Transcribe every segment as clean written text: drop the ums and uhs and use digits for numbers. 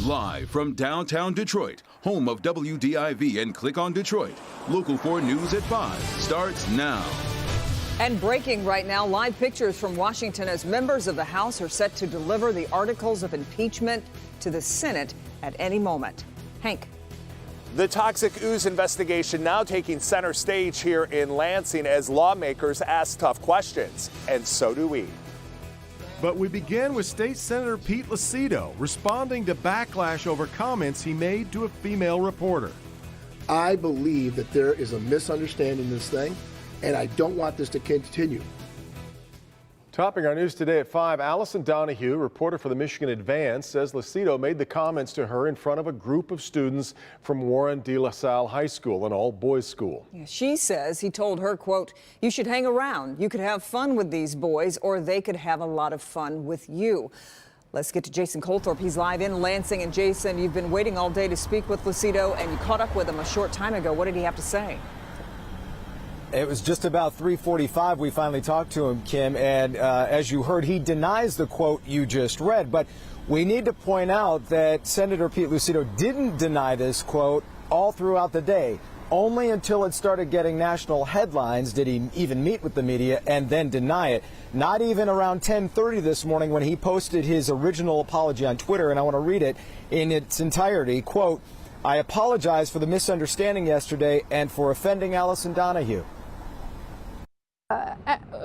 Live from downtown Detroit, home of WDIV and Click on Detroit, Local 4 News at 5 starts now. And breaking right now, live pictures from Washington as members of the House are set to deliver the articles of impeachment to the Senate at any moment. Hank. The toxic ooze investigation now taking center stage here in Lansing as lawmakers ask tough questions, and so do we. But we begin with State Senator Pete Lucido responding to backlash over comments he made to a female reporter. I believe that there is a misunderstanding in this thing, and I don't want this to continue. Topping our news today at 5, Allison Donahue, reporter for the Michigan Advance, says Lucido made the comments to her in front of a group of students from Warren De La Salle High School, an all-boys school. She says he told her, quote, "You should hang around. You could have fun with these boys, or they could have a lot of fun with you." Let's get to Jason Colthorpe. He's live in Lansing. And Jason, you've been waiting all day to speak with Lucido, and you caught up with him a short time ago. What did he have to say? It was just about 3:45 we finally talked to him, Kim, and as you heard, he denies the quote you just read. But we need to point out that Senator Pete Lucido didn't deny this quote all throughout the day. Only until it started getting national headlines did he even meet with the media and then deny it. Not even around 10:30 this morning when he posted his original apology on Twitter, and I want to read it in its entirety. Quote, "I apologize for the misunderstanding yesterday and for offending Allison Donahue."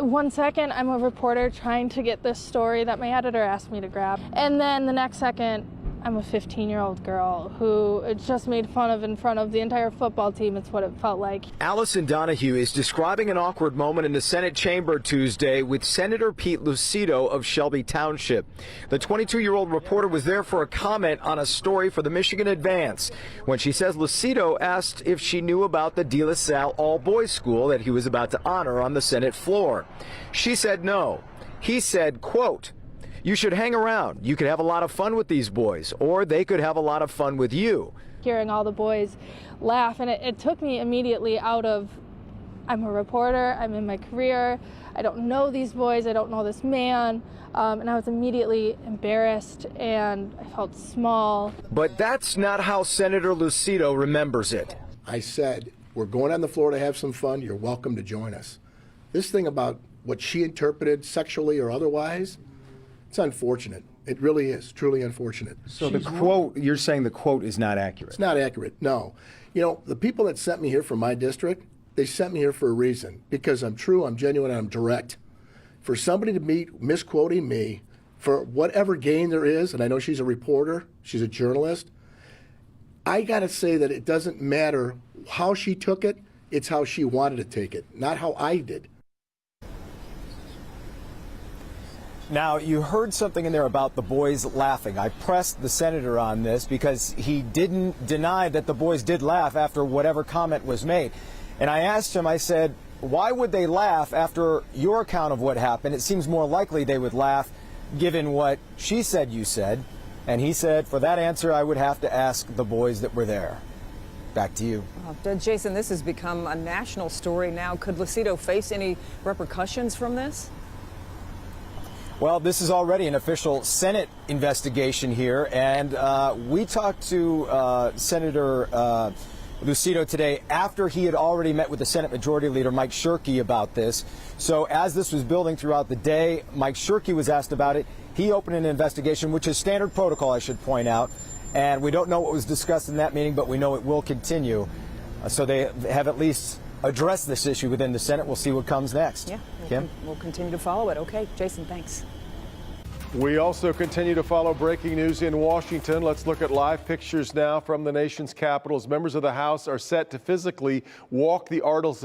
1 second, I'm a reporter trying to get this story that my editor asked me to grab. And then the next second, I'm a 15-year-old girl who just made fun of in front of the entire football team. It's what it felt like. Allison Donahue is describing an awkward moment in the Senate chamber Tuesday with Senator Pete Lucido of Shelby Township. The 22-year-old reporter was there for a comment on a story for the Michigan Advance when she says Lucido asked if she knew about the De La Salle all-boys school that he was about to honor on the Senate floor. She said no. He said, quote, "You should hang around. You could have a lot of fun with these boys, or they could have a lot of fun with you." Hearing all the boys laugh, and it took me immediately out of, I'm a reporter, I'm in my career, I don't know these boys, I don't know this man, and I was immediately embarrassed and I felt small. But that's not how Senator Lucido remembers it. I said, we're going on the floor to have some fun. You're welcome to join us. This thing about what she interpreted sexually or otherwise, it's unfortunate. It really is, truly unfortunate. So the quote, you're saying the quote is not accurate? It's not accurate, no. You know, the people that sent me here from my district, they sent me here for a reason, because I'm true, I'm genuine, and I'm direct. For somebody to be misquoting me for whatever gain there is, and I know she's a reporter, she's a journalist, I got to say that it doesn't matter how she took it, it's how she wanted to take it, not how I did. Now, you heard something in there about the boys laughing. I pressed the senator on this because he didn't deny that the boys did laugh after whatever comment was made. And I asked him, I said, why would they laugh after your account of what happened? It seems more likely they would laugh given what she said you said. And he said, for that answer, I would have to ask the boys that were there. Back to you. Jason, this has become a national story now. Could Lucido face any repercussions from this? Well, this is already an official Senate investigation here, and we talked to Senator Lucido today after he had already met with the Senate Majority Leader Mike Shirkey about this. So as this was building throughout the day, Mike Shirkey was asked about it. He opened an investigation, which is standard protocol, I should point out, and we don't know what was discussed in that meeting, but we know it will continue. So they have at least address this issue within the Senate. We'll see what comes next. Yeah, Kim? We'll continue to follow it. Okay, Jason, thanks. We also continue to follow breaking news in Washington. Let's look at live pictures now from the nation's capital as members of the House are set to physically walk the articles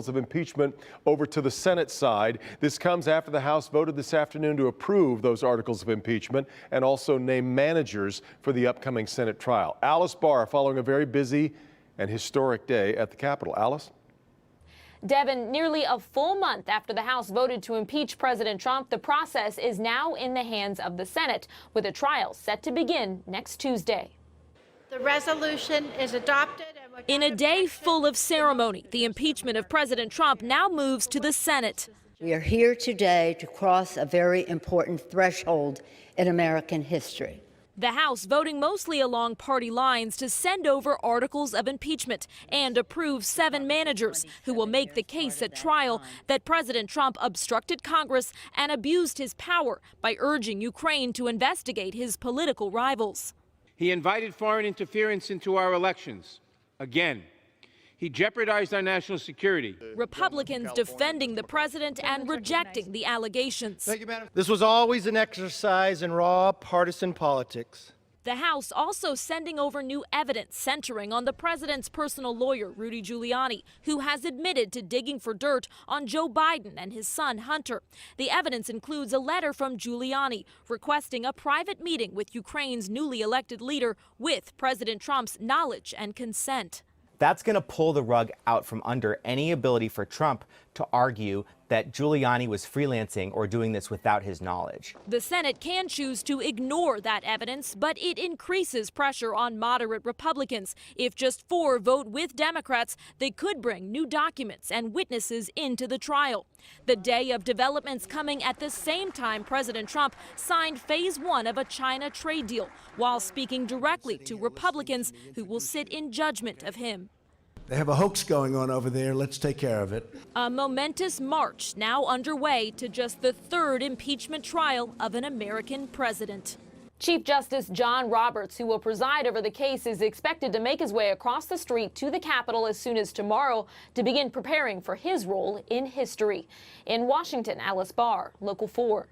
of impeachment over to the Senate side. This comes after the House voted this afternoon to approve those articles of impeachment and also name managers for the upcoming Senate trial. Alice Barr following a very busy and historic day at the Capitol. Alice? Devin, nearly a full month after the House voted to impeach President Trump, the process is now in the hands of the Senate, with a trial set to begin next Tuesday. The resolution is adopted. In a day full of ceremony, the impeachment of President Trump now moves to the Senate. We are here today to cross a very important threshold in American history. The House voting mostly along party lines to send over articles of impeachment and approve 7 managers who will make the case at trial that President Trump obstructed Congress and abused his power by urging Ukraine to investigate his political rivals. He invited foreign interference into our elections. Again, he jeopardized our national security. Republicans defending the president and rejecting the allegations. This was always an exercise in raw partisan politics. The House also sending over new evidence centering on the president's personal lawyer, Rudy Giuliani, who has admitted to digging for dirt on Joe Biden and his son, Hunter. The evidence includes a letter from Giuliani requesting a private meeting with Ukraine's newly elected leader with President Trump's knowledge and consent. That's going to pull the rug out from under any ability for Trump to argue that Giuliani was freelancing or doing this without his knowledge. The Senate can choose to ignore that evidence, but it increases pressure on moderate Republicans. If just 4 vote with Democrats, they could bring new documents and witnesses into the trial. The day of developments coming at the same time President Trump signed phase 1 of a China trade deal while speaking directly to Republicans who will sit in judgment of him. They have a hoax going on over there. Let's take care of it. A momentous march now underway to just the 3rd impeachment trial of an American president. Chief Justice John Roberts, who will preside over the case, is expected to make his way across the street to the Capitol as soon as tomorrow to begin preparing for his role in history. In Washington, Alice Barr, Local 4.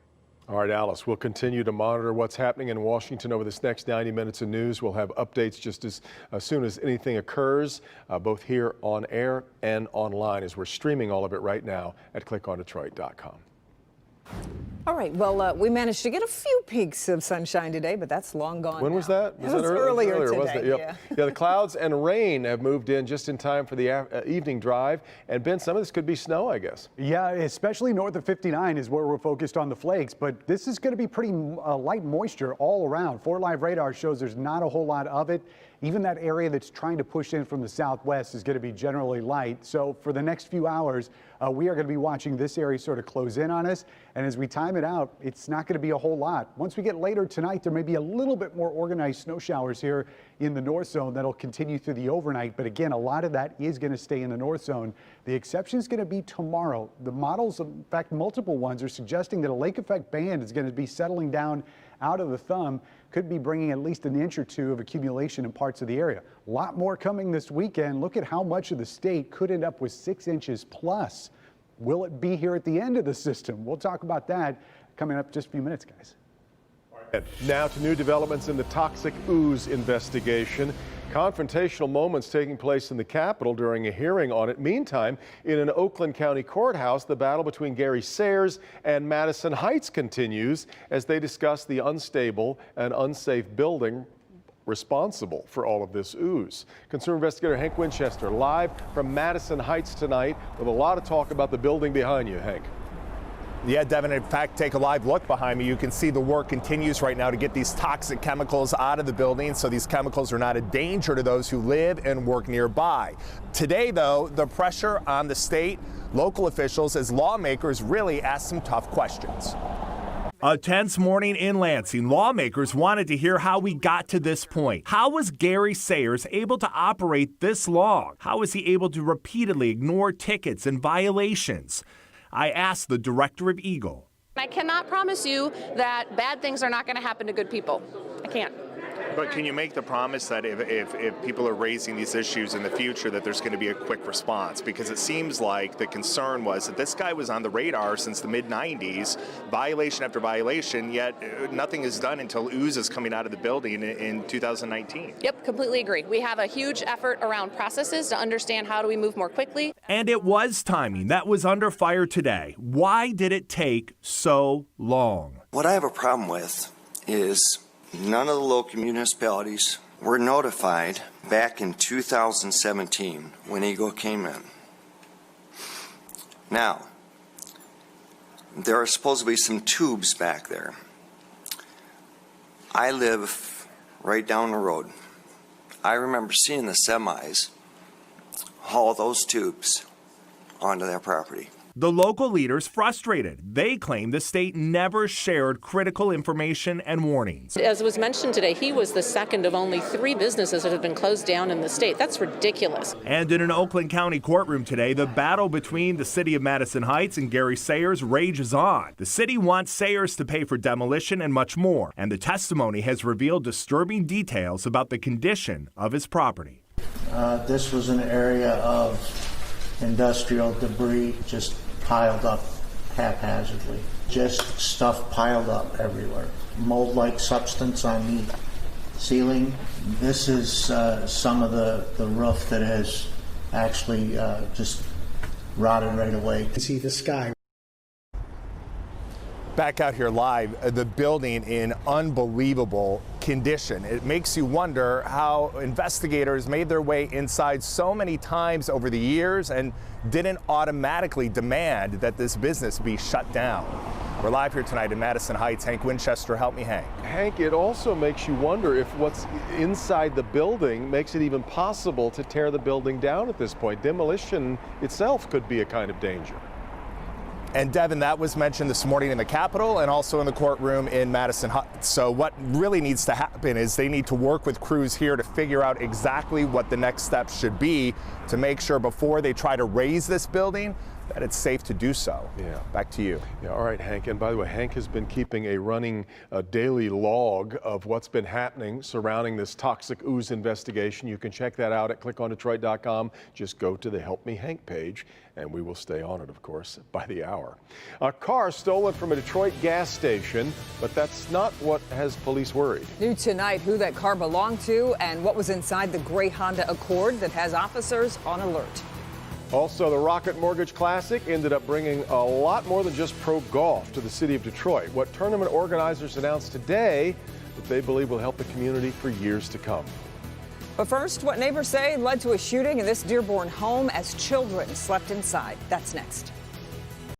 All right, Alice, we'll continue to monitor what's happening in Washington over this next 90 minutes of news. We'll have updates just as soon as anything occurs, both here on air and online, as we're streaming all of it right now at clickondetroit.com. All right, well, we managed to get a few peaks of sunshine today, but that's long gone When now. was that? Was that earlier today, wasn't it? Yep. Yeah, the clouds and rain have moved in just in time for the evening drive. And Ben, some of this could be snow, I guess. Yeah, especially north of 59 is where we're focused on the flakes, but this is going to be pretty light moisture all around. 4 Live radar shows there's not a whole lot of it. Even that area that's trying to push in from the southwest is going to be generally light. So for the next few hours, we are going to be watching this area sort of close in on us. And as we time it out, it's not going to be a whole lot. Once we get later tonight, there may be a little bit more organized snow showers here in the north zone that'll continue through the overnight. But again, a lot of that is going to stay in the north zone. The exception is going to be tomorrow. The models, in fact, multiple ones are suggesting that a lake effect band is going to be settling down out of the thumb, could be bringing at least an inch or 2 of accumulation in parts of the area. A lot more coming this weekend. Look at how much of the state could end up with 6 inches plus. Will it be here at the end of the system? We'll talk about that coming up in just a few minutes, guys. Now to new developments in the toxic ooze investigation. Confrontational moments taking place in the Capitol during a hearing on it. Meantime, in an Oakland County courthouse, the battle between Gary Sayers and Madison Heights continues as they discuss the unstable and unsafe building responsible for all of this ooze. Consumer investigator Hank Winchester live from Madison Heights tonight with a lot of talk about the building behind you, Hank. Yeah, Devin, in fact, take a live look behind me. You can see the work continues right now to get these toxic chemicals out of the building so these chemicals are not a danger to those who live and work nearby. Today, though, the pressure on the state, local officials, as lawmakers really ask some tough questions. A tense morning in Lansing. Lawmakers wanted to hear how we got to this point. How was Gary Sayers able to operate this long? How was he able to repeatedly ignore tickets and violations? I asked the director of Eagle. I cannot promise you that bad things are not going to happen to good people. I can't. But can you make the promise that if people are raising these issues in the future that there's going to be a quick response? Because it seems like the concern was that this guy was on the radar since the mid-90s, violation after violation, yet nothing is done until ooze is coming out of the building in 2019. Yep, completely agree. We have a huge effort around processes to understand how do we move more quickly. And it was timing that was under fire today. Why did it take so long? What I have a problem with is none of the local municipalities were notified back in 2017 when Eagle came in. Now, there are supposed to be some tubes back there. I live right down the road. I remember seeing the semis haul those tubes onto their property. The local leaders frustrated. They claim the state never shared critical information and warnings. As was mentioned today, he was the second of only 3 businesses that have been closed down in the state. That's ridiculous. And in an Oakland County courtroom today, the battle between the city of Madison Heights and Gary Sayers rages on. The city wants Sayers to pay for demolition and much more, and the testimony has revealed disturbing details about the condition of his property. This was an area of industrial debris just piled up haphazardly. Just stuff piled up everywhere. Mold-like substance on the ceiling. This is some of the roof that has actually just rotted right away. You can see the sky. Back out here live, the building in unbelievable condition. It makes you wonder how investigators made their way inside so many times over the years and didn't automatically demand that this business be shut down. We're live here tonight in Madison Heights. Hank Winchester, help me, Hank. Hank, it also makes you wonder if what's inside the building makes it even possible to tear the building down at this point. Demolition itself could be a kind of danger. And Devin, that was mentioned this morning in the Capitol and also in the courtroom in Madison Heights. So what really needs to happen is they need to work with crews here to figure out exactly what the next steps should be to make sure before they try to raise this building that it's safe to do so. Yeah. Back to you. Yeah, all right, Hank. And by the way, Hank has been keeping a running daily log of what's been happening surrounding this toxic ooze investigation. You can check that out at clickondetroit.com. Just go to the Help Me Hank page, and we will stay on it, of course, by the hour. A car stolen from a Detroit gas station, but that's not what has police worried. New tonight, who that car belonged to and what was inside the gray Honda Accord that has officers on alert. Also, the Rocket Mortgage Classic ended up bringing a lot more than just pro golf to the city of Detroit. What tournament organizers announced today that they believe will help the community for years to come. But first, what neighbors say led to a shooting in this Dearborn home as children slept inside. That's next.